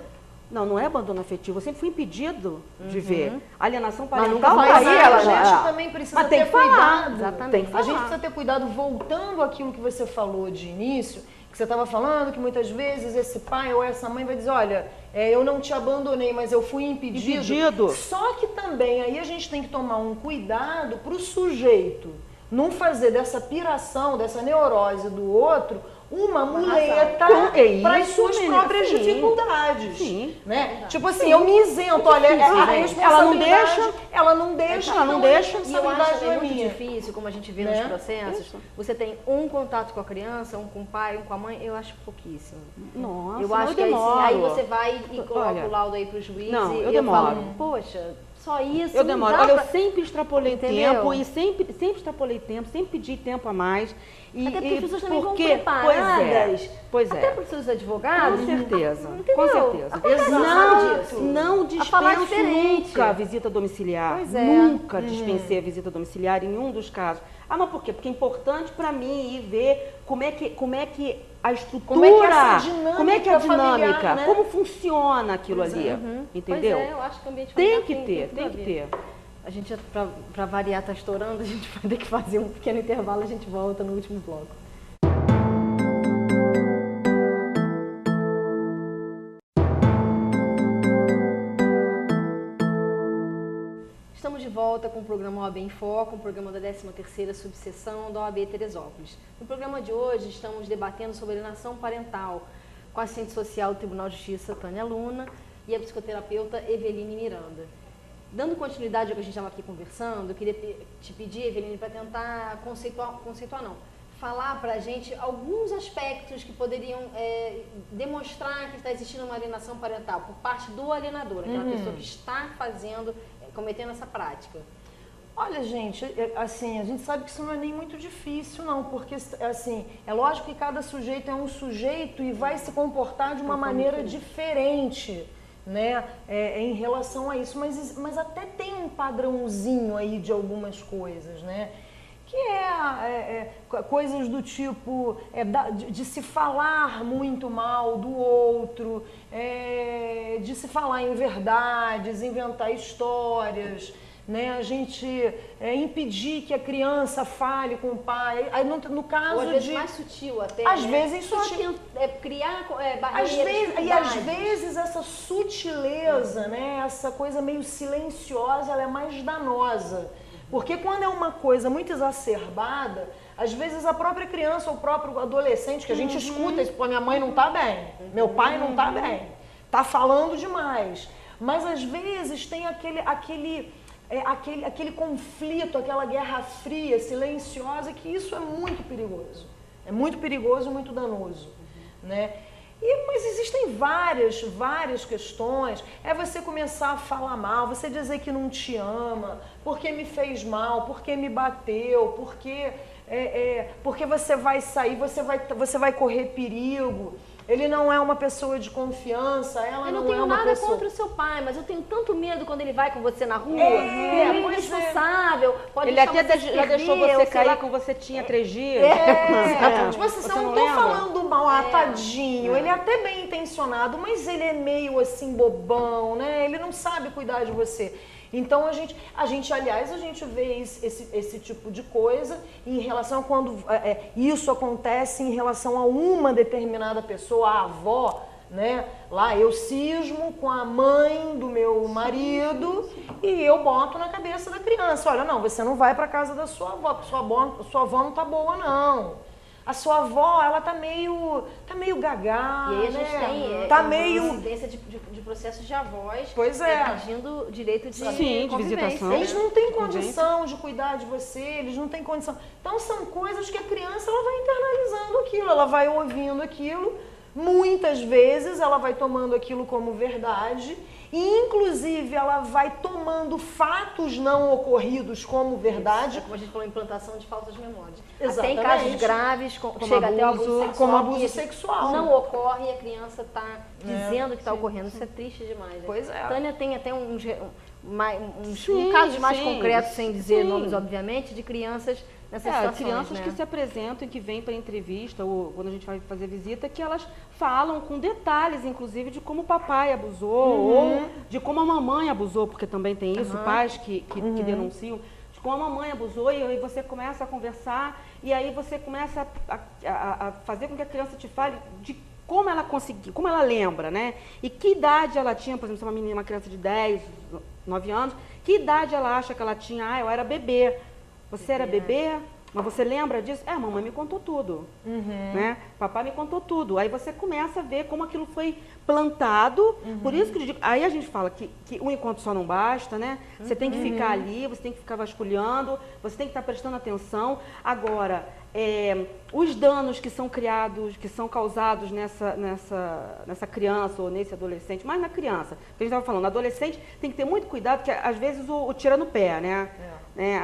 Não é abandono afetivo. Eu sempre fui impedido de ver. Alienação parental,
mas aí a gente também precisa ter cuidado.
Exatamente.
A gente precisa ter cuidado, voltando àquilo que você falou de início, que você estava falando, que muitas vezes esse pai ou essa mãe vai dizer, olha, eu não te abandonei, mas eu fui impedido. Só que também aí a gente tem que tomar um cuidado para o sujeito não fazer dessa piração, dessa neurose do outro, uma muleta para as suas próprias dificuldades.
Sim.
Né? Tipo assim, eu me isento, olha, a responsabilidade, ela não deixa,
e eu acho
é
muito difícil, como a gente vê nos processos, você tem um contato com a criança, um com o pai, um com a mãe, eu acho pouquíssimo.
Nossa,
eu acho que aí você vai e coloca o laudo aí pro juiz e eu falo, poxa, só isso.
Eu demoro. Olha, eu sempre extrapolei tempo e sempre extrapolei tempo, sempre pedi tempo a mais.
Até porque as pessoas também vão preparadas.
Pois é.
Até para os seus advogados.
Com certeza.
Entendeu?
Com certeza. Não dispenso nunca a visita domiciliar.
Pois é.
Nunca dispensei a visita domiciliar em nenhum dos casos. Ah, mas por quê? Porque é importante para mim ir ver como é que a estrutura, como é que é a dinâmica, né? Como funciona aquilo ali. Entendeu?
Pois é, eu acho que o ambiente
tem que ter.
A gente, para variar, está estourando, a gente vai ter que fazer um pequeno intervalo, a gente volta no último bloco. Estamos de volta com o programa OAB em Foco, um programa da 13ª subseção da OAB Teresópolis. No programa de hoje estamos debatendo sobre alienação parental com a assistente social do Tribunal de Justiça, Tânia Luna, e a psicoterapeuta Eveline Miranda. Dando continuidade ao que a gente estava aqui conversando, eu queria te pedir, Eveline, para tentar conceituar não, falar para a gente alguns aspectos que poderiam demonstrar que está existindo uma alienação parental por parte do alienador, aquela pessoa que está cometendo essa prática.
Olha, gente, assim, a gente sabe que isso não é nem muito difícil, não, porque, assim, é lógico que cada sujeito é um sujeito e vai se comportar de uma maneira diferente, né, em relação a isso, mas até tem um padrãozinho aí de algumas coisas, né, que coisas do tipo de se falar muito mal do outro, de se falar em verdades, inventar histórias, né, a gente impedir que a criança fale com o pai, aí no caso
ou às vezes mais sutil até,
às vezes sutil,
criar barreiras,
e às vezes essa sutileza, né, essa coisa meio silenciosa, ela é mais danosa, porque quando é uma coisa muito exacerbada, às vezes a própria criança ou o próprio adolescente, que a gente escuta isso, minha mãe não tá bem, meu pai não tá bem, tá falando demais, mas às vezes tem aquele conflito, aquela guerra fria, silenciosa, que isso é muito perigoso. É muito perigoso e muito danoso, né? Mas existem várias questões. É você começar a falar mal, você dizer que não te ama, porque me fez mal, porque me bateu, porque você vai sair, você vai correr perigo. Ele não é uma pessoa de confiança, ela não é uma pessoa... Eu não tenho nada
contra o seu pai, mas eu tenho tanto medo quando ele vai com você na rua. Ele é irresponsável, pode
ele até já deixou você cair quando você tinha 3 dias.
Tipo assim, eu não tô falando mal, tadinho. Ele é até bem intencionado, mas ele é meio assim bobão, né? Ele não sabe cuidar de você. Então, a gente vê esse tipo de coisa em relação a quando isso acontece em relação a uma determinada pessoa, a avó, né? Lá eu cismo com a mãe do meu marido e eu boto na cabeça da criança, olha, não, você não vai para casa da sua avó, porque sua avó não tá boa, não. A sua avó, ela tá meio gagá,
e aí a gente
né?
tem
tá meio
incidência de processos de avós pedindo direito de
de visitação.
Eles não têm condição de cuidar de você, eles não têm condição. Então são coisas que a criança ela vai internalizando aquilo, ela vai ouvindo aquilo, muitas vezes ela vai tomando aquilo como verdade. E, inclusive, ela vai tomando fatos não ocorridos como verdade.
Como a gente falou, implantação de falsas memórias.
Exatamente.
Até em casos graves, chega até abuso sexual.
Como abuso sexual.
Não ocorre e a criança está dizendo que está ocorrendo. Isso é triste demais.
Pois é.
Tânia tem até uns casos mais concretos, sem dizer nomes, obviamente, de crianças nessas situações.
Crianças que se apresentam e que vêm para entrevista, ou quando a gente vai fazer visita, que elas falam com detalhes, inclusive, de como o papai abusou, ou de como a mamãe abusou, porque também tem isso, pais que denunciam, de como a mamãe abusou, e aí você começa a conversar, e aí você começa a fazer com que a criança te fale de como ela conseguiu, como ela lembra, né? E que idade ela tinha, por exemplo, se uma menina, uma criança de 10, 9 anos, que idade ela acha que ela tinha? Eu era bebê. Você era bebê? Mas você lembra disso? A mamãe me contou tudo, né? Papai me contou tudo. Aí você começa a ver como aquilo foi plantado. Por isso que eu digo, aí a gente fala que um encontro só não basta, né? Você tem que ficar ali, você tem que ficar vasculhando, você tem que estar prestando atenção. Agora, os danos que são criados, que são causados nessa criança ou nesse adolescente, mais na criança, que a gente estava falando, adolescente tem que ter muito cuidado, porque às vezes o tira no pé, né?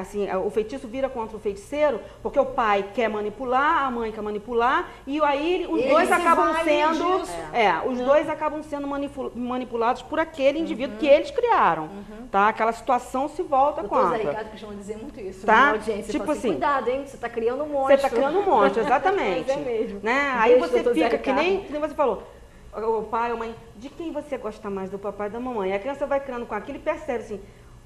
Assim, o feitiço vira contra o feiticeiro, porque o pai quer manipular, a mãe quer manipular, e aí os dois acabam sendo, dois acabam sendo manipulados por aquele indivíduo que eles criaram, tá? Aquela situação se volta contra.
O Zé Ricardo costuma dizer muito isso,
tá?
Na audiência.
Tipo assim,
cuidado, hein? Você está criando um monstro.
Você está criando um monstro, exatamente.
Mas é mesmo.
Né? Aí você fica que nem você falou, o pai ou a mãe, de quem você gosta mais, do papai ou da mamãe? E a criança vai criando com aquilo e percebe assim,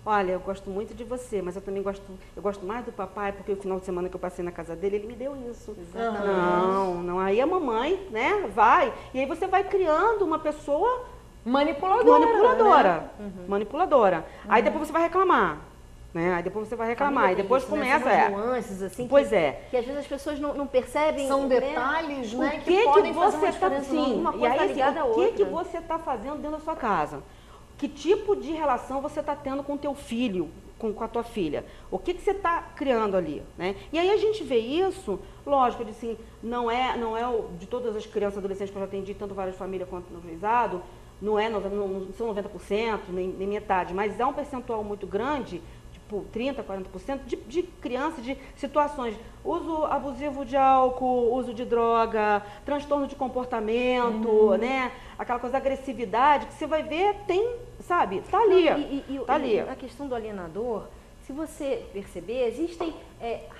olha, eu gosto muito de você, mas eu também gosto mais do papai, porque o final de semana que eu passei na casa dele, ele me deu isso.
Exatamente.
Não. Aí a mamãe, né, vai. E aí você vai criando uma pessoa
manipuladora.
Manipuladora. Aí depois você vai reclamar. Né? Aí depois você vai reclamar. E depois começa.
São nuances, assim,
pois
que às vezes as pessoas não percebem.
São detalhes, né?
Que
podem
você
fazer
está
uma coisa tá ligada à outra.
O que você está fazendo dentro da sua casa? Que tipo de relação você está tendo com o teu filho, com a tua filha? O que você está criando ali, né? E aí a gente vê isso, lógico, assim, não é de todas as crianças e adolescentes que eu já atendi, tanto várias famílias quanto no juizado, não são 90%, nem metade, mas é um percentual muito grande, tipo 30%, 40% de crianças, de situações, uso abusivo de álcool, uso de droga, transtorno de comportamento, né? Aquela coisa da agressividade, que você vai ver, tem, sabe, tá ali. Tá ali.
A questão do alienador, se você perceber, existem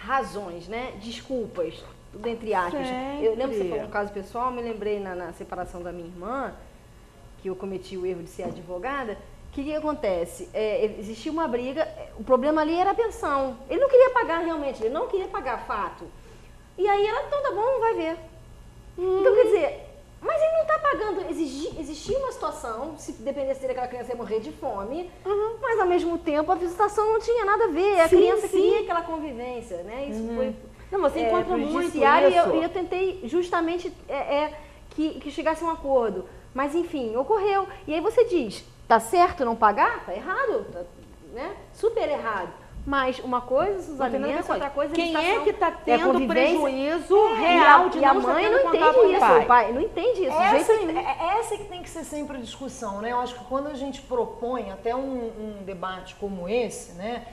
razões, né? Desculpas, tudo entre aspas.
Sempre.
Eu lembro que você falou um caso pessoal, me lembrei na separação da minha irmã, que eu cometi o erro de ser advogada. O que acontece? Existia uma briga, o problema ali era a pensão. Ele não queria pagar realmente, ele não queria pagar fato. E aí ela, então tá bom, vai ver. Então quer dizer, mas ele não está pagando. Existia uma situação, se dependesse dele, aquela criança ia morrer de fome, mas ao mesmo tempo a visitação não tinha nada a ver. A criança queria aquela convivência, né? Isso foi.
Não, você encontra muito
judiciário
isso.
E eu tentei justamente que chegasse a um acordo. Mas enfim, ocorreu. E aí você diz, tá certo não pagar? Tá errado, né? Super errado. Mas uma coisa, Suzane, outra coisa
quem é que está tendo prejuízo real de
não estar tendo contato com o pai? Não entende isso.
Essa que tem que ser sempre a discussão, né? Eu acho que quando a gente propõe até um debate como esse, né?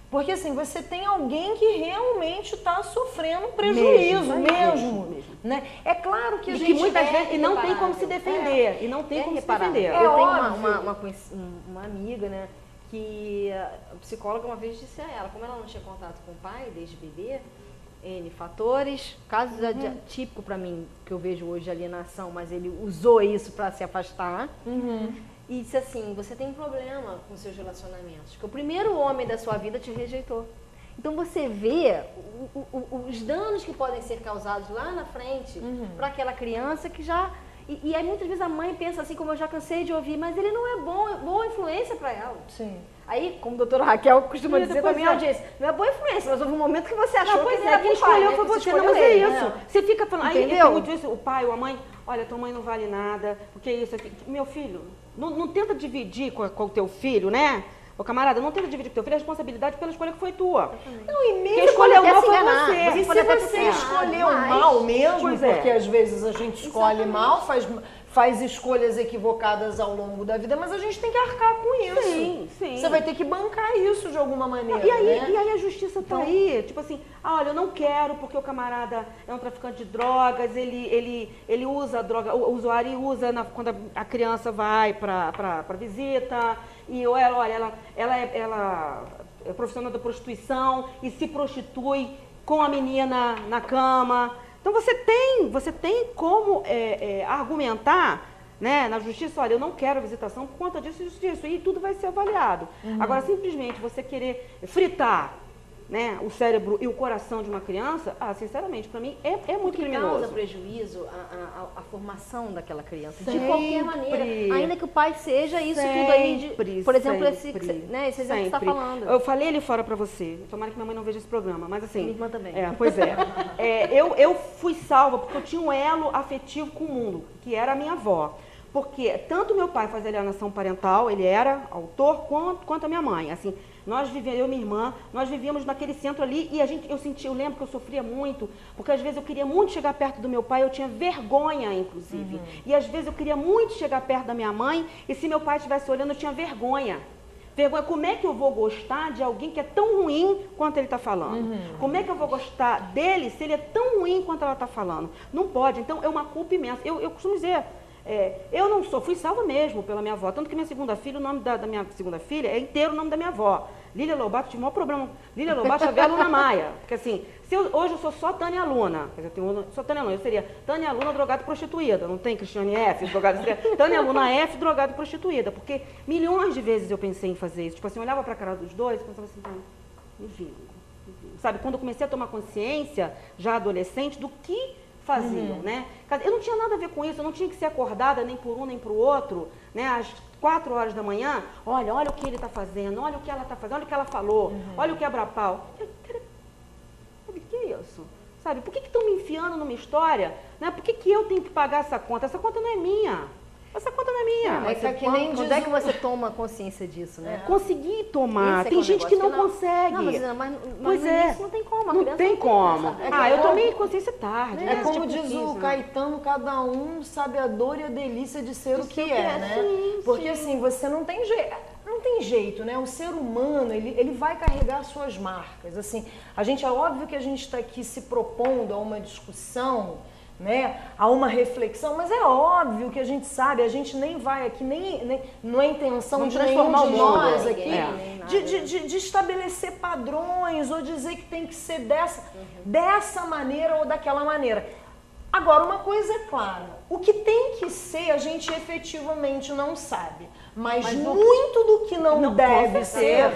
Porque assim, você tem alguém que realmente está sofrendo prejuízo mesmo. Né? É claro que a gente
muitas vezes não tem como se defender. E não tem como se defender.
Eu tenho uma amiga, né? Que a psicóloga uma vez disse a ela, como ela não tinha contato com o pai desde bebê, N fatores, casos típico para mim, que eu vejo hoje de alienação, mas ele usou isso para se afastar, e disse assim, você tem um problema com seus relacionamentos, porque o primeiro homem da sua vida te rejeitou. Então você vê os danos que podem ser causados lá na frente para aquela criança que já... E aí muitas vezes a mãe pensa assim, como eu já cansei de ouvir, mas ele não é boa influência para ela.
Sim.
Aí, como a doutora Raquel costuma dizer pra minha audiência, não é boa influência, mas houve um momento que você achou que
era quem escolheu foi você, não, mas é isso.
Né?
Você fica falando,
entendeu?
Aí tem muito isso, o pai ou a mãe, olha, tua mãe não vale nada, porque isso aqui. Meu filho, não tenta dividir com o teu filho, né? Ô, camarada, não tenta dividir com o teu filho a responsabilidade pela escolha que foi tua.
Não, e mesmo
quem escolheu mal foi
enganar.
você.
E se você escolheu mal mesmo,
Pois é.
porque às vezes a gente escolhe mal, faz escolhas equivocadas ao longo da vida, mas a gente tem que arcar com isso.
Sim, sim.
Você vai ter que bancar isso de alguma maneira,
E aí,
né?
e aí a justiça tá aí, tipo assim, olha, eu não quero porque o camarada é um traficante de drogas, ele usa a droga, o usuário usa quando a criança vai para visita, e olha, ela é profissional da prostituição e se prostitui com a menina na cama. Então você tem como argumentar, né, na justiça, olha, eu não quero visitação por conta disso e disso, e tudo vai ser avaliado. Agora, simplesmente você querer fritar, né, o cérebro e o coração de uma criança, sinceramente, para mim, é muito criminoso.
Causa prejuízo à formação daquela criança,
Sempre.
de qualquer maneira. Ainda que o pai seja isso tudo aí, por exemplo, esse exemplo que você está falando.
Eu falei ali fora para você, tomara que minha mãe não veja esse programa, mas assim...
Minha irmã também.
Pois é. Eu fui salva porque eu tinha um elo afetivo com o mundo, que era a minha avó. Porque tanto meu pai fazia alienação parental, ele era autor, quanto a minha mãe. Assim, eu e minha irmã, nós vivíamos naquele centro ali e eu lembro que eu sofria muito, porque às vezes eu queria muito chegar perto do meu pai, eu tinha vergonha, inclusive. E às vezes eu queria muito chegar perto da minha mãe e se meu pai estivesse olhando, eu tinha vergonha. Como é que eu vou gostar de alguém que é tão ruim quanto ele está falando? Como é que eu vou gostar dele se ele é tão ruim quanto ela está falando? Não pode. Então, é uma culpa imensa. Eu costumo dizer... eu não fui salva mesmo pela minha avó, tanto que minha segunda filha, o nome da minha segunda filha é inteiro o nome da minha avó. Lília Lobato, tive o maior problema. Lília Lobato Xavier Luna Maia. Porque assim, hoje eu sou só Tânia Luna, quer dizer, sou Tânia Luna, eu seria Tânia Luna drogada e prostituída, não tem Cristiane F, drogada, seria Tânia Luna F, drogada e prostituída, porque milhões de vezes eu pensei em fazer isso, tipo assim, eu olhava pra cara dos dois e pensava assim, me vingo. Sabe, quando eu comecei a tomar consciência, já adolescente, do que faziam, né? Eu não tinha nada a ver com isso, eu não tinha que ser acordada nem por um nem por outro, né? Às 4 horas da manhã, olha o que ele está fazendo, olha o que ela está fazendo, olha o que ela falou, olha o quebra-pau. O que é isso? Sabe, por que estão me enfiando numa história? Né? Por que eu tenho que pagar essa conta? Essa conta não é minha. Essa conta não é minha.
Mas quando é que você toma consciência disso, né?
Consegui tomar.
Esse
Tem
um
gente que não
negócio
consegue.
Não, mas
Pois
no início não tem como. A
Não
criança
tem como. Eu
como.
tomei consciência tarde.
É
né?
como
Tipo,
diz
15,
o
né?
Caetano, cada um sabe a dor e a delícia de ser o que é, né?
Sim,
Porque assim, você não tem jeito, né? O ser humano, ele vai carregar suas marcas. Assim, é óbvio que a gente está aqui se propondo a uma discussão, né, a uma reflexão, mas é óbvio que a gente sabe, a gente nem vai aqui, nem não é intenção
Vamos
de nenhum
transformar
de
o mundo.
nós aqui,
É.
de estabelecer padrões ou dizer que tem que ser dessa maneira ou daquela maneira. Agora, uma coisa é clara, o que tem que ser a gente efetivamente não sabe, mas muito do que não deve ser,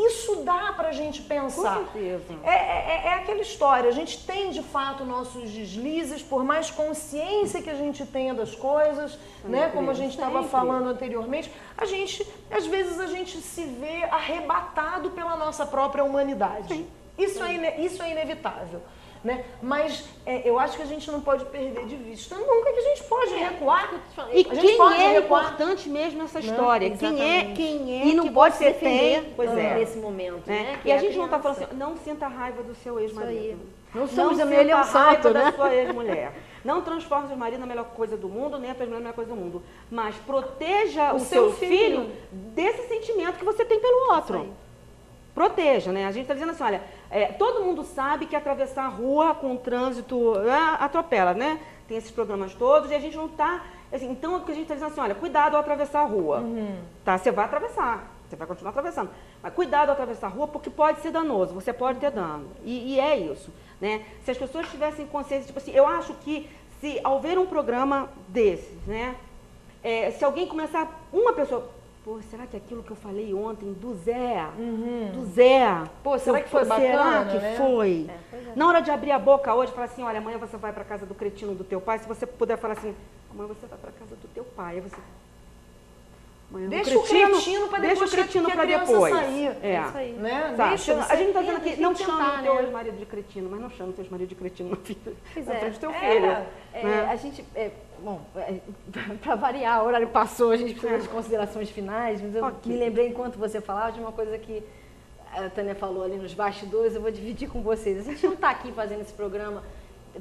isso dá pra gente pensar.
Com certeza.
É aquela história, a gente tem de fato nossos deslizes, por mais consciência que a gente tenha das coisas, né? Como a gente estava falando anteriormente, às vezes a gente se vê arrebatado pela nossa própria humanidade. Isso é inevitável. Né? Mas eu acho que a gente não pode perder de vista nunca que a gente pode recuar.
E
a gente
quem
pode
é
recuar.
importante mesmo nessa história? Quem é
E não
que
pode se
você
defender
tem? Pois é.
nesse momento, né?
E a gente não está falando assim, não sinta raiva do seu ex-marido.
Não somos
sinta
ele é um
raiva
santo,
da
né?
sua ex-mulher. Não transforme seu marido na melhor coisa do mundo, nem a tua mulher na melhor coisa do mundo. Mas proteja o seu filho desse sentimento que você tem pelo outro. Proteja, né? A gente está dizendo assim, olha, todo mundo sabe que atravessar a rua com o trânsito atropela, né? Tem esses programas todos e a gente não está... Assim, então, o que a gente está dizendo assim, olha, cuidado ao atravessar a rua. Tá? Você vai atravessar, você vai continuar atravessando. Mas cuidado ao atravessar a rua porque pode ser danoso, você pode ter dano. E é isso, né? Se as pessoas tivessem consciência, tipo assim, eu acho que se ao ver um programa desses, né? Se alguém começar, uma pessoa... Pô, será que aquilo que eu falei ontem do Zé? Do Zé?
Pô, será que foi bacana,
Será que
né?
foi?
Pois é.
Na hora de abrir a boca hoje, falar assim, olha, amanhã você vai para casa do cretino do teu pai, se você puder falar assim, amanhã você vai para casa do teu pai, aí você...
Deixa o cretino para depois que a criança sair.
É
isso aí.
Né?
Deixa, a gente está dizendo aqui, não chame o teu
né?
ex-marido de cretino, mas não chame o teu ex-marido de cretino na frente do teu
É,
filho.
a gente, bom, para variar, o horário passou, a gente precisa de considerações finais, mas eu me lembrei enquanto você falava de uma coisa que a Tânia falou ali nos bastidores, eu vou dividir com vocês. A gente não está aqui fazendo esse programa,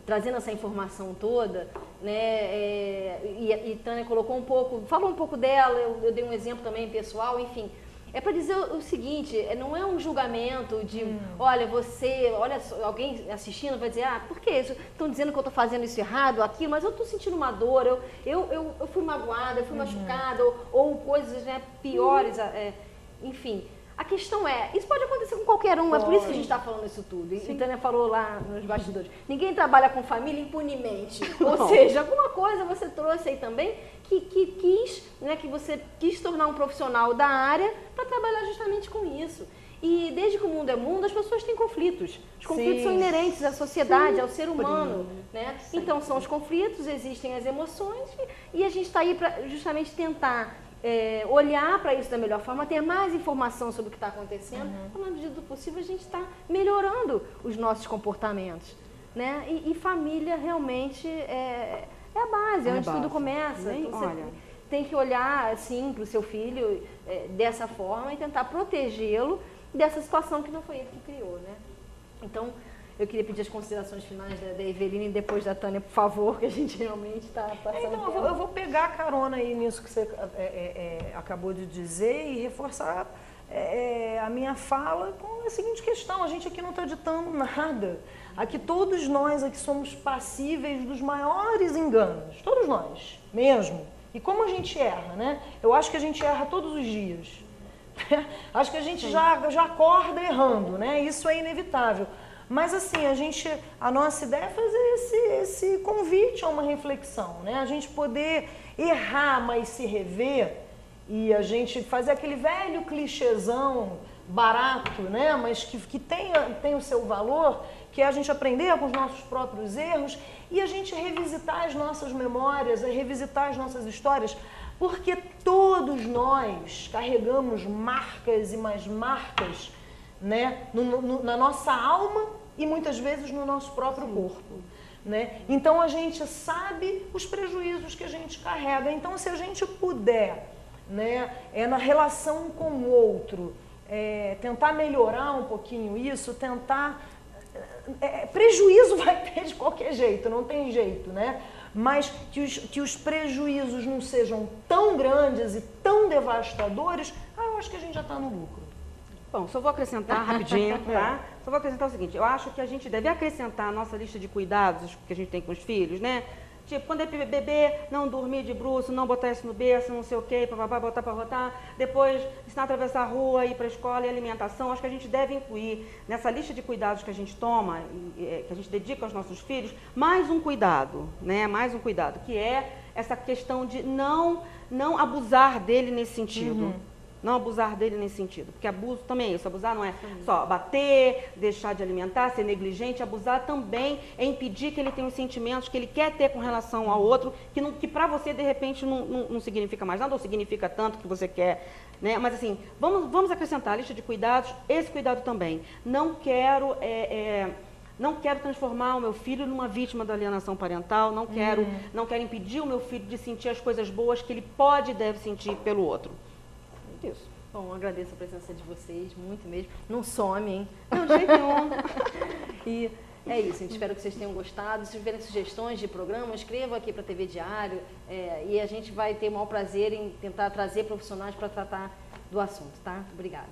trazendo essa informação toda, né? E Tânia colocou falou um pouco dela, eu dei um exemplo também pessoal, enfim. É para dizer o seguinte, não é um julgamento de, olha, alguém assistindo vai dizer, por que isso? Estão dizendo que eu estou fazendo isso errado, aquilo, mas eu estou sentindo uma dor, eu fui magoada, eu fui machucada, ou coisas, né, piores, enfim. A questão isso pode acontecer com qualquer um, é por isso que a gente está falando isso tudo. E Tânia falou lá nos bastidores, ninguém trabalha com família impunemente. Ou seja, alguma coisa você trouxe aí também que quis, né, que você quis tornar um profissional da área para trabalhar justamente com isso. E desde que o mundo é mundo, as pessoas têm conflitos. Os conflitos são inerentes à sociedade, ao ser humano. Né? Então são os conflitos, existem as emoções e a gente está aí para justamente tentar olhar para isso da melhor forma, ter mais informação sobre o que está acontecendo, na medida do possível a gente está melhorando os nossos comportamentos. Né? E família realmente é a base, é onde tudo começa. Então, você tem que olhar assim, para o seu filho dessa forma e tentar protegê-lo dessa situação que não foi ele que criou. Né? Então, eu queria pedir as considerações finais da Eveline e depois da Tânia, por favor, que a gente realmente está passando.
Então, eu vou pegar a carona aí nisso que você acabou de dizer e reforçar a minha fala com a seguinte questão: a gente aqui não está ditando nada. Aqui todos nós aqui somos passíveis dos maiores enganos, todos nós, mesmo. E como a gente erra, né? Eu acho que a gente erra todos os dias. Acho que a gente já acorda errando, né? Isso é inevitável. Mas assim, a nossa ideia é fazer esse convite a uma reflexão, né? A gente poder errar, mas se rever, e a gente fazer aquele velho clichêzão barato, né? Mas que tem o seu valor, que é a gente aprender com os nossos próprios erros e a gente revisitar as nossas memórias, revisitar as nossas histórias, porque todos nós carregamos marcas e mais marcas, né, na nossa alma e muitas vezes no nosso próprio corpo. Né? Então a gente sabe os prejuízos que a gente carrega. Então, se a gente puder, né, na relação com o outro, tentar melhorar um pouquinho isso, prejuízo vai ter de qualquer jeito, não tem jeito, né? Mas que os prejuízos não sejam tão grandes e tão devastadores, eu acho que a gente já está no lucro.
Bom, só vou acrescentar rapidinho, tá? Só vou acrescentar o seguinte, eu acho que a gente deve acrescentar a nossa lista de cuidados que a gente tem com os filhos, né? Tipo, quando é bebê, não dormir de bruço, não botar isso no berço, não sei o quê, papapá, botar para rotar. Depois, ensinar a atravessar a rua, ir para a escola e alimentação. Acho que a gente deve incluir nessa lista de cuidados que a gente toma, que a gente dedica aos nossos filhos, mais um cuidado, né? Mais um cuidado, que é essa questão de não abusar dele nesse sentido. Não abusar dele nesse sentido, porque abuso também é isso, abusar não é só bater, deixar de alimentar, ser negligente, abusar também é impedir que ele tenha os sentimentos que ele quer ter com relação ao outro, que para você de repente não significa mais nada, ou significa tanto que você quer, né? Mas assim, vamos acrescentar a lista de cuidados, esse cuidado também. Não quero transformar o meu filho numa vítima da alienação parental, não quero impedir o meu filho de sentir as coisas boas que ele pode e deve sentir pelo outro. Isso.
Bom, agradeço a presença de vocês, muito mesmo. Não some, hein?
Não, de jeito nenhum.
E é isso, gente. Espero que vocês tenham gostado. Se tiverem sugestões de programa, escrevam aqui para a TV Diário. E a gente vai ter o maior prazer em tentar trazer profissionais para tratar do assunto, tá? Obrigada.